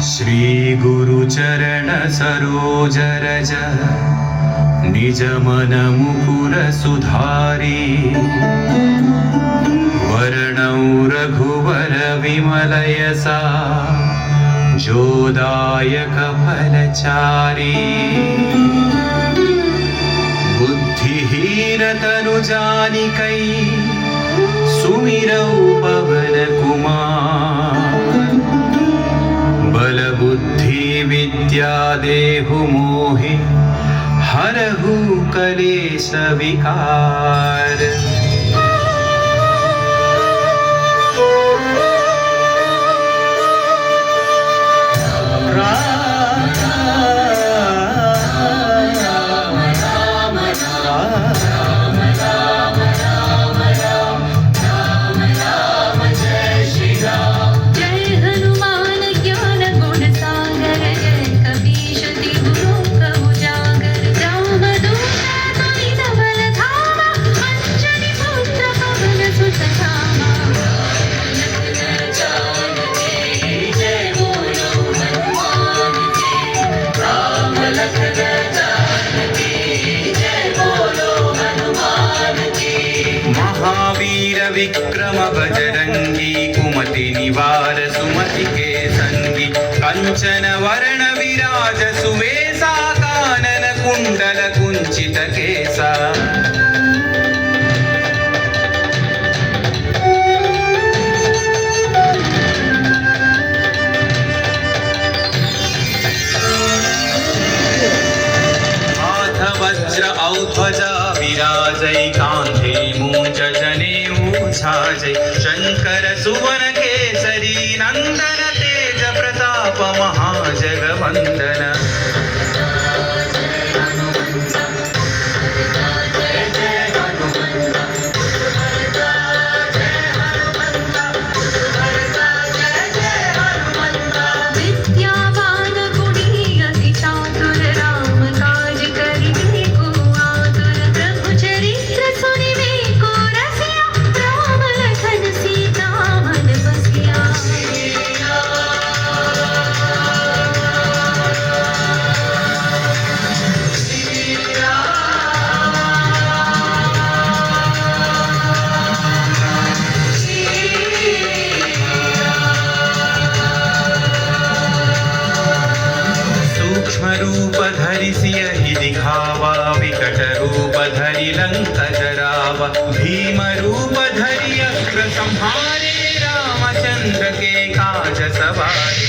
श्री गुरु चरण सरोज रज निज मन मुकुर सुधारी वर्णौ रघुवर विमल यसा जोदायक फलचारी बुद्धिहीन तनु जानिकै सुमिरौ पवन कुमार बल बुद्धि विद्या देहु मोहि हरहु कलेश विकार। महावीर विक्रम बजरंगी कुमति निवार सुमति के संगी कंचन वर्ण विराज सुवेशा कानन कुंडल कुंचित केसा हाथ वज्र औध्वजा विराजै कांधे मूंज जनेऊ छाजै शंकर सुवन केसरी नंदन तेज प्रताप महाजगवंदन। रूप धरि सियहि दिखावा विकट रूप धरि लंक जरावा भीम रूप धरि अस्त्र संहारे रामचंद्र के काज सवारे।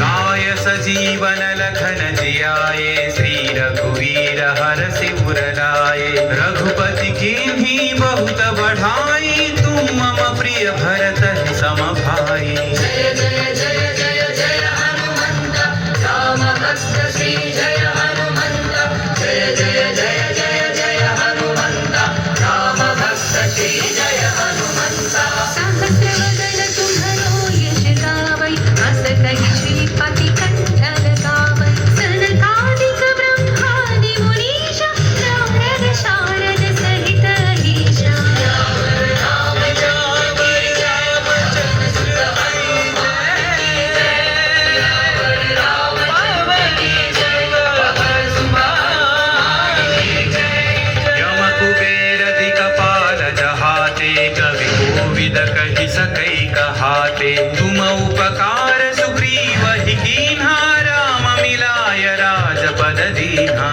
लाय सजीवन लखन जियाए श्री रघुवीर हर सिर लाए रघुपति कीन्ही बहुत बढ़ाई तुम मम प्रिय भरत सम भाई। जय जय जय जय जय हनुमंत राम भक्त श्री जय हनुमंत जय जय जय जय जय हनुमंत राम भक्त श्री जय हनुमंत। सहस्रवदन तुम्हरो यश गावै अस कहि श्रीपति कंठ लगावै सनकादिक ब्रह्मादि मुनीश नारद शारद सहित ईशा। यम कुबेर दिक्पाल जहाते कवि कोविद कहि सकै कहाते तुम उपकार सुग्रीव ही कीन्हा राम मिलाय राजपद दीन्हा।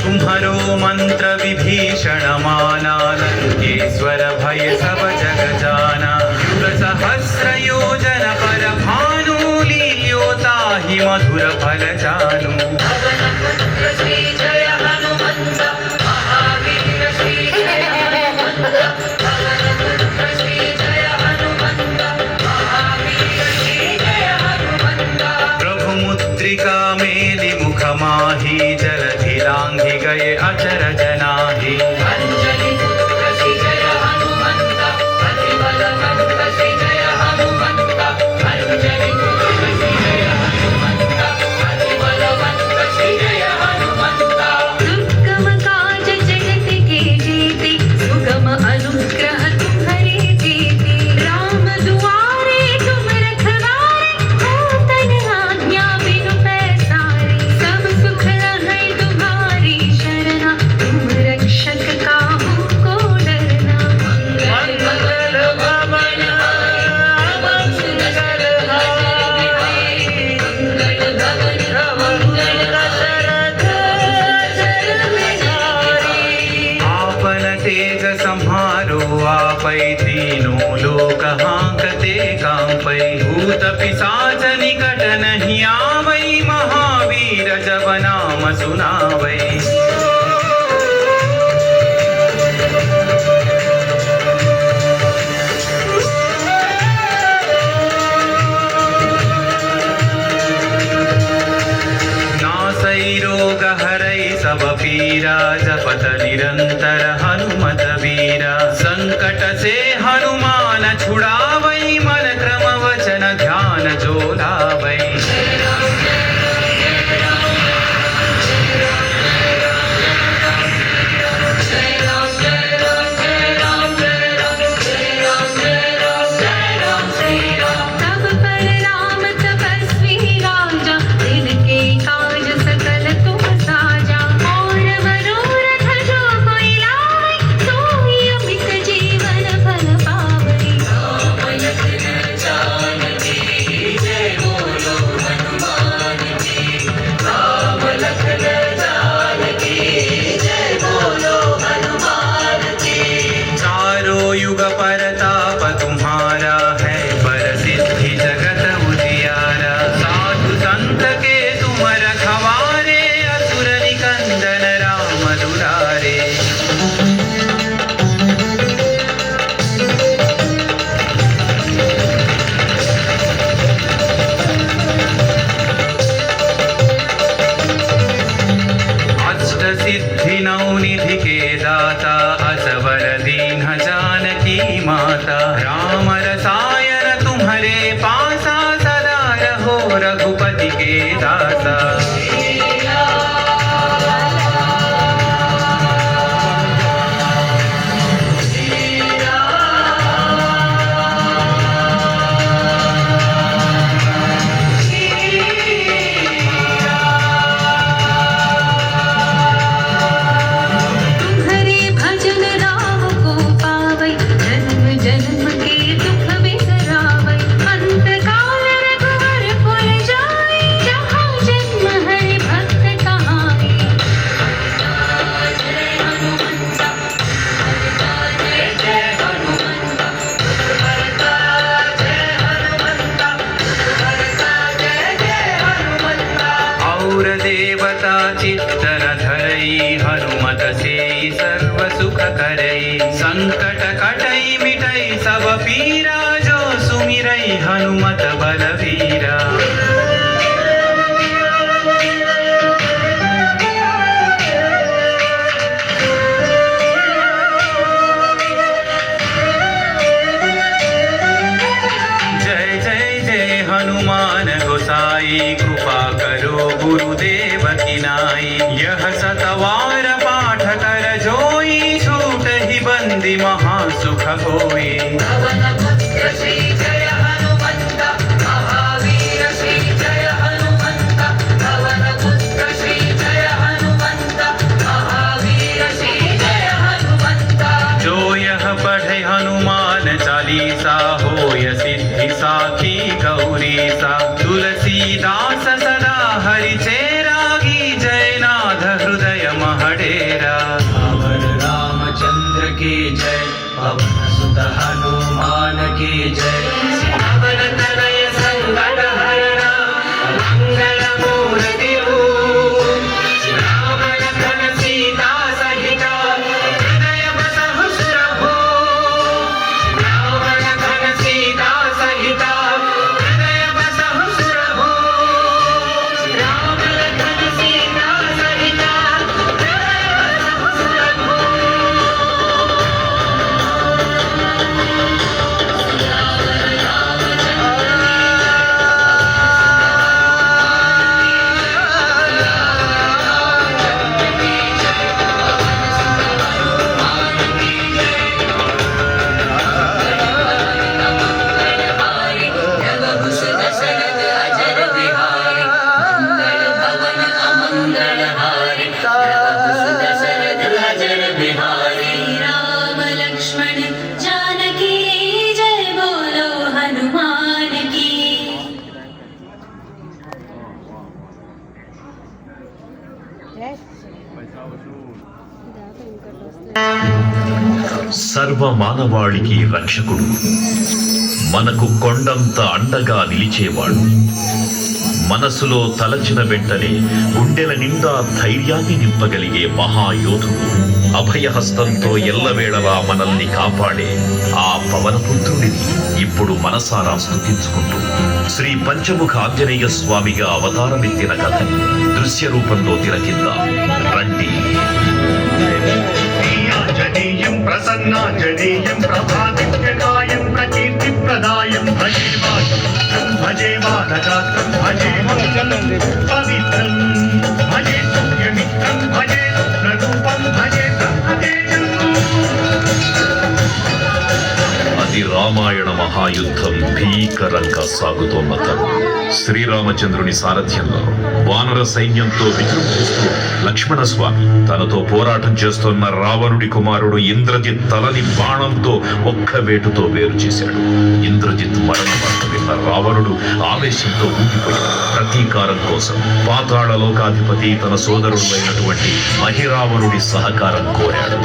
तुम्हरो मंत्र विभीषण माना लंकेश्वर भय सब जग जाना युग सहस्र योजन पर भानु लील्यो ताहि मधुर फल जानू। पवन पुत्र श्री जय हनुमंत महावीर श्री जय हनुमंत पवन पुत्र श्री जय हनुमंत महावीर श्री जय हनुमंत। प्रभु मुद्रिका मेलि मुख माही जलधिलांघ लांघि गए अचरज नाही। अंजनी पुत्र श्री जय हनुमंत अति बलवंत श्री जय हनुमंत अंजनी पुत्र श्री जय हनुमंत अति बलवंत श्री जय हनुमंत दुर्गम काज जगत के जेते सुगम अनुग्रह तुम्हारे जेते राम दुआरे तुम रखवारे होतन आज्ञा बिनु पैसारे सब सुख है तुम्हारी शरणा तुम रक्षक काहू को डरना मंगल भवन मंगल आपन तेज संहारो आपै तीनों लोक हांकते कांपै भूत पिशाच निकट नहीं आवै महावीर जब नाम सुनावै। नासै रोग हरै सब पीरा जपत निरंतर हनुमत वीरा संकट से हनुमान छुड़ावै मन क्रम वचन ध्यान जो लावै। तब पर राम तपस्वी राजा तिनके काज सकल तुम साजा और मनोरथ जो कोई लावै सोई अमित जीवन फल पावै। चारों युग परताप तुम्हारा है परसिद्धि जगत उजियारा साधु संत के तुम रखवारे असुर निकंदन राम दुलारे। अष्ट सिद्धि नौ निधि के दाता असवर दीन जानकी माता राम रसायन तुम्हारे पासा सदा रहो रघुपति के दासा। तुम्हारे भजन राम को पावै जन्म जन्म के दुख बिसरावै अंत काल रघुवर पुर जाई जहाँ जन्म हरि भक्त कहाई। और देवता चित्तर धरई हनुमत से सर्व सुख करई संकट कटई मिटई सब पीरा जो सुमिरई हनुमत बलवीरा। जय जय जय हनुमान गोसाई कृपा करो गुरुदेव की नाई यह सतवार पाठ कर जोई छूट ही बंदी महासुख होई। पवन पुत्र श्री जय हनुमंत महावीर श्री जय हनुमंत पवन पुत्र श्री जय हनुमंत महावीर श्री जय हनुमंत जो यह पढ़े हनुमान चालीसा होय सिद्धि साखी गौरी सा तुलसीदास सदा हरि चेरागी जयनाथ हृदय महडेरा। रामचंद्र की जय पवन सुत हनुमान की जय। बिहारी राम लक्ष्मण जानकी जय बोलो हनुमान की సర్వ మానవాళికి రక్షకుడు, మనకు కొండంత అండగా నిలిచేవాడు, మనసులో తలచిన వెంటనే గుండెల నిండా ధైర్యాన్ని నింపగలిగే మహాయోధుడు, అభయహస్తంతో ఎల్లవేళలా మనల్ని కాపాడే ఆ పవనపుత్రుడిని ఇప్పుడు మనసారా స్తుతించుకుంటూ శ్రీ పంచముఖ ఆంజనేయ స్వామిగా అవతారమెత్తిన కథని దృశ్య రూపంలో తిలకిద్దాం రండి. ఆంజనేయం ప్రసన్నాంజనేయం ప్రభాదిత్యకాయం ప్రకీర్తిప్రదాయం భజే బాలగాత్రం భజే పవిత్రం భజే సూర్యమిత్రం భజే రూపం భజే బ్రహ్మతేజం. అది రామాయణ మహాయుద్ధం భీకరంగా సాగుతోన్న తరుణం. శ్రీరామచంద్రుని సారథ్యంలో వానర సైన్యంతో విజృంభిస్తూ లక్ష్మణస్వామి తనతో పోరాటం చేస్తున్న రావణుడి కుమారుడు ఇంద్రజిత్ తలని బాణంతో ఒక్క వేటుతో వేరు చేశాడు. ఇంద్రజిత్ మరణ వార్త విన్న రావణుడు ఆవేశంతో ఊగిపోయాడు. ప్రతీకారం కోసం పాతాళ లోకాధిపతి తన సోదరుడు అయినటువంటి మహిరావణుడి సహకారం కోరాడు.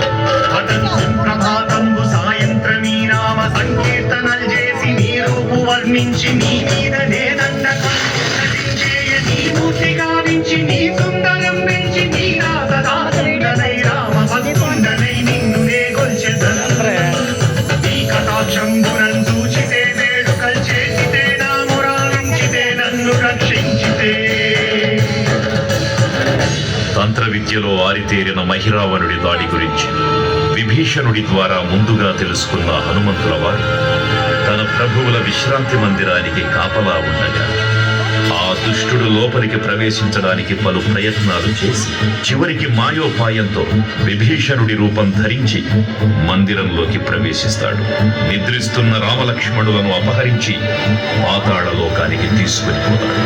ప్రభాతంబు సాయంత్రమీ నామ సంకీర్తనలు చేసి నీ రూపు వర్ణించి నీ మీద నేనందచేయ నీ మూర్తి గావించి నీ సుందరం పెంచి నీ నాదదాసుండనై రామ భక్తుండనై నిన్ను నే గొల్చెదను. నీ కటాక్షంబునం చూచితే వేడుకలు చేసితే నా మురాలించితే నన్ను రక్షించితే. తంత్ర విద్యలో ఆరితేరిన మహిరావణుడి దాడి గురించి విభీషణుడి ద్వారా ముందుగా తెలుసుకున్న హనుమంతుల వారు తన ప్రభువుల విశ్రాంతి మందిరానికి కాపలా ఉండగా ఆ దుష్టుడు లోపలికి ప్రవేశించడానికి పలు ప్రయత్నాలు చేసి చివరికి మాయోపాయంతో విభీషణుడి రూపం ధరించి మందిరంలోకి ప్రవేశిస్తాడు. నిద్రిస్తున్న రామలక్ష్మణులను అపహరించి పాతాళ లోకానికి తీసుకుని పోతాడు.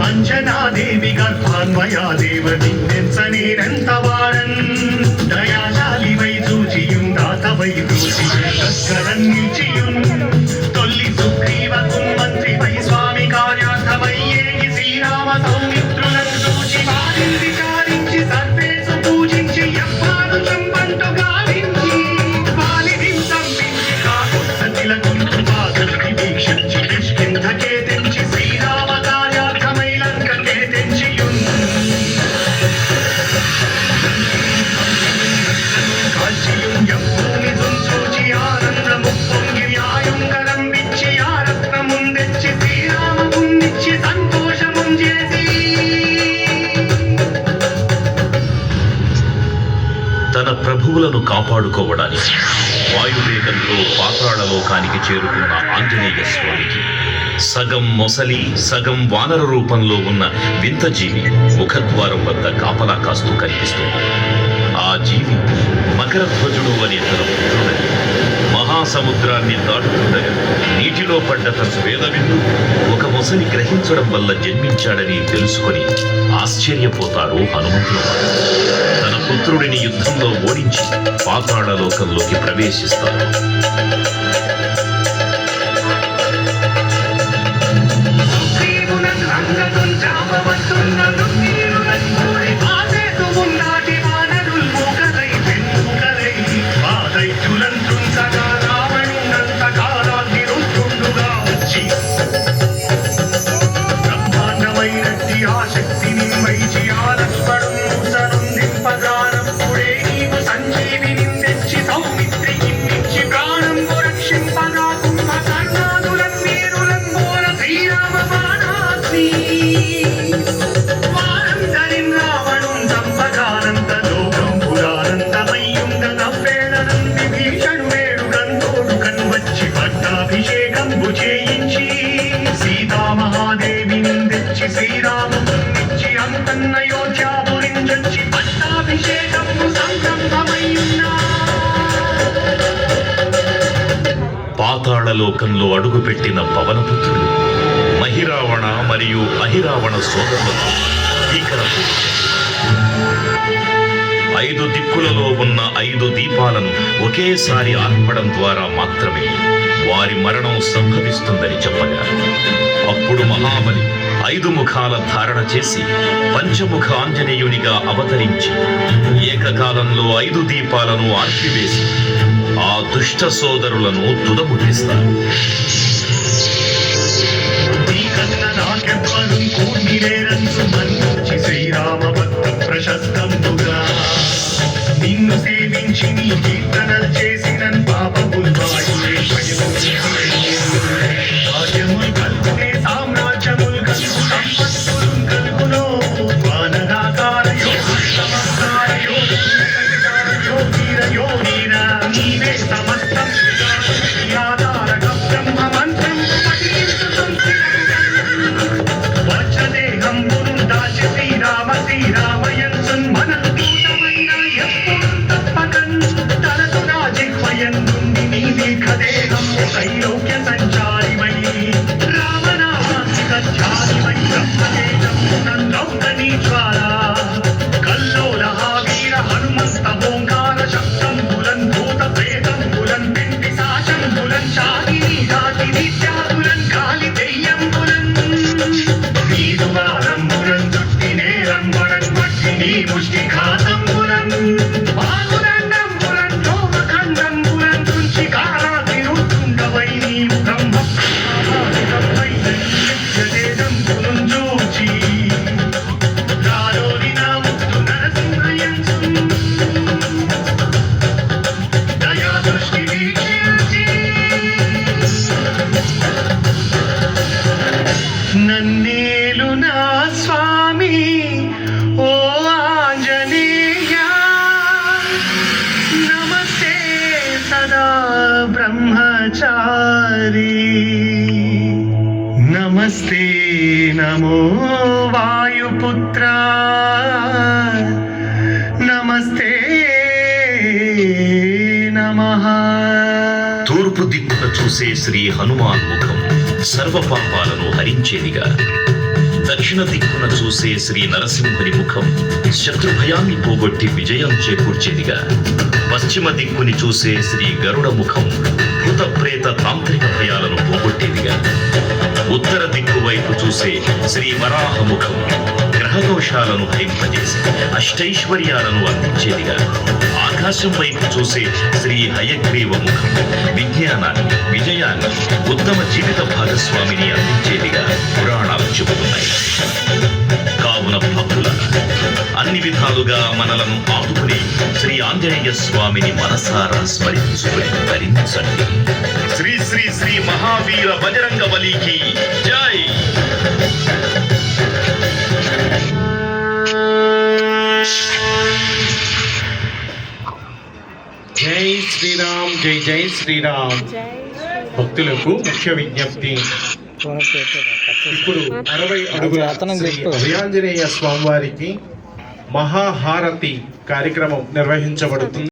అంజనాదేవి గర్భాన్వయా దేవ నిన్నెంత వాడన్ దయాశాలి వై చూచియుందాత వై చూచి దగ్గరం నిలిచియున్ తొల్లి సుగ్రీవ కుమంత్రి వై స్వామి కార్యార్థమయ్యే శ్రీరామ సౌమిత్రులను చూచి వారిని విచారించి సర్వేసు పూజించి ఎవ్వారు చంపంటు గావించి వాలిని సంపించి కాకున్న తిలకుంటు పాదరికి వీక్షించి కిష్కింధకే తెంచి శ్రీరామ తన ప్రభువులను కాపాడుకోవడానికి వాయువేగంతో పాతాళ లోకానికి చేరుకున్న ఆంజనేయ స్వామికి సగం మొసలి సగం వానర రూపంలో ఉన్న వింత జీవి ముఖద్వారం వద్ద కాపలా కాస్తూ కనిపిస్తుంది. ఆ జీవి మకరధ్వజుడు అనే తన పుత్రుడని మహాసముద్రాన్ని దాటుతుండగా నీటిలో పడ్డ తన వేదవిందు ఒక మొసలి గ్రహించడం వల్ల జన్మించాడని తెలుసుకొని ఆశ్చర్యపోతాడు హనుమంతుల వారు. తన పుత్రుడిని యుద్ధంలో ఓడించి పాతాళ లోకంలోకి ప్రవేశిస్తాడు. పాతాళలోకంలో అడుగుపెట్టిన పవనపుత్రుడు మహిరావణ మరియు అహిరావణ సోదరులతో భీకర ఐదు దిక్కులలో ఉన్న 5 దీపాలను ఒకేసారి ఆర్పడం ద్వారా మాత్రమే వారి మరణం సంభవిస్తుందని చెప్పగా అప్పుడు మహాబలి 5 ముఖాల ధారణ చేసి పంచముఖ ఆంజనేయునిగా అవతరించి ఏకకాలంలో 5 దీపాలను ఆర్పివేసి ఆ దుష్ట సోదరులను తుదముట్టిస్తారు. నీకన్న నాకెవ్వరు కూర్మిలేరంచు మన్నించి శ్రీరామ భక్త ప్రశస్తంబుగా నిన్ను సేవించి నీ కీర్తనలు చేసిన పాపములు వాయువే భాగ్యములు కలుగునే సామ్రాజ్యములు కలుగు సంపత్తులు కలుగునో వానరాకార యోగ యోగీర నీవే సమస్తం ఆధారకం మంత్రం వచ్చదేహంబును దాచి శ్రీరామయన్సున్ మనూతమైన ఎప్పుడు తప్పకన్ తలసు నా జిహ్వయందుండి నీ దీర్ఘదేహము త్రైలోక్య సంచారిమై రామనామాసి సత్యారిమై బ్రహ్మదేహమునందౌతనీ జ్వాల కల్లోల వీర హనుమంత ఓంకార శబ్దంబులన్ భూత ప్రేతంబులన్ పిండి సాశంబులన్ శాగిని జాతి నిత్యాదులన్ గాలి దెయ్యంబులన్ నీదువారంబులన్ చుట్టి నేరంబులన్ పట్టి నీ ముష్టి ఘాతంబులన్ బాగుదండంబులన్ లోమఖండంబులన్ తుంచి కారాగ్నిరుతుండవై నీవు బ్రహ్మపై నిత్యదేదంబులన్ చూచి రాలోని నా ముక్తు నరసింహయంసు దయా దృష్టి వీక్షించి నన్నేలు నా స్వామి ఓ ఆంజనేయ నమస్తే సదా బ్రహ్మచారి నమస్తే నమో వాయుపుత్ర నమస్తే నమః. తూర్పు దిక్కున చూసే శ్రీ హనుమాన్ ముఖం సర్వ పాపాలను హరించేదిగా, దక్షిణ దిక్కున చూసే శ్రీ నరసింహుని ముఖం శత్రు భయాన్ని పోగొట్టి విజయం చేకూర్చేదిగా, పశ్చిమ దిక్కుని చూసే శ్రీ గరుడ ముఖం భూత ప్రేత తాంత్రిక భయాలను పోగొట్టేదిగా, ఉత్తర దిక్కు వైపు చూసే శ్రీ వరాహ ముఖం గ్రహదోషాలను హరింపజేసి అష్టైశ్వర్యాలను అందించేదిగా, ఆకాశం వైపు చూసే శ్రీ హయగ్రీవ ముఖం విజ్ఞానాన్ని, విజయాన్ని, ఉత్తమ జీవిత భాగస్వామిని అందించేదిగా పురాణాలు చెబుతున్నాయి. కావున భక్తుల అన్ని విధాలుగా మనలను ఆదుకుని శ్రీ ఆంజనేయ స్వామిని మనసారా స్మరించుకుని ధరించండి. శ్రీ శ్రీ శ్రీ మహావీర బజరంగ బలికి జై. జై శ్రీరామ్, జై జై శ్రీరామ్. భక్తులకు ముఖ్య విజ్ఞప్తి. ఇప్పుడు 60 అడుగుల శ్రీ అభయాంజనేయ స్వామివారికి మహాహారతి కార్యక్రమం నిర్వహించబడుతుంది.